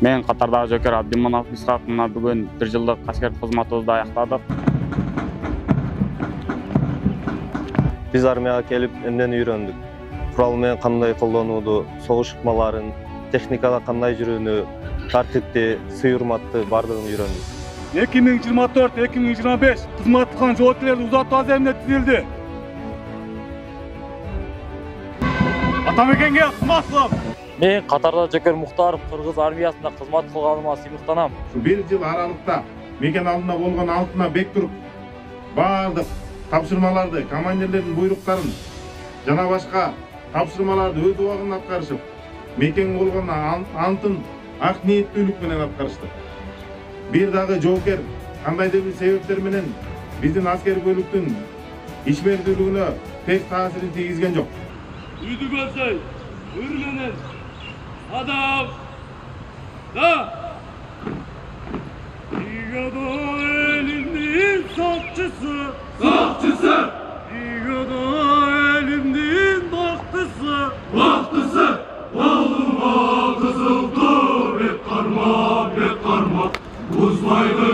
Мен катардагы Жөкөр Абдиманов Исхак мына бүгүн 1 жылдык аскердик кызматыбызды аяктадык. Биз армияга келип эмнени үйрөндүк? Курал менен кандай колдонууду, согуш ыкмаларын, техникада кандай жүрүүнү, тартипти, сый-урматты бардыгын үйрөндүк. 2024-2025 кызматтык жоопкерлерди узатуу аземине тизилди. Атамекенге кызмат. Мен катарда Жөкөр Муктаров Кыргыз армиясында кызмат кылганыма сыйлыктанам. 1 жыл аралыкта мекен алдында болгон алтына бек туруп, бардык тапшырмаларды, командирлердин буйруктарын жана башка тапшырмаларды өз убагында аткарышып, мекен болгон антын ак ниеттүүлүк менен аткарышты. Бир дагы жоокер кандайдыр бир себептер менен биздин аскер бөлүктүн ишмердүүлүгүнө терс таасирин тийгизген жок. Үйдү көрсөй, өр менен адам да Игадо элимдин сакчысы, Игадо элимдин бактысы, Балыма кызыл ту бет карма, Узбайды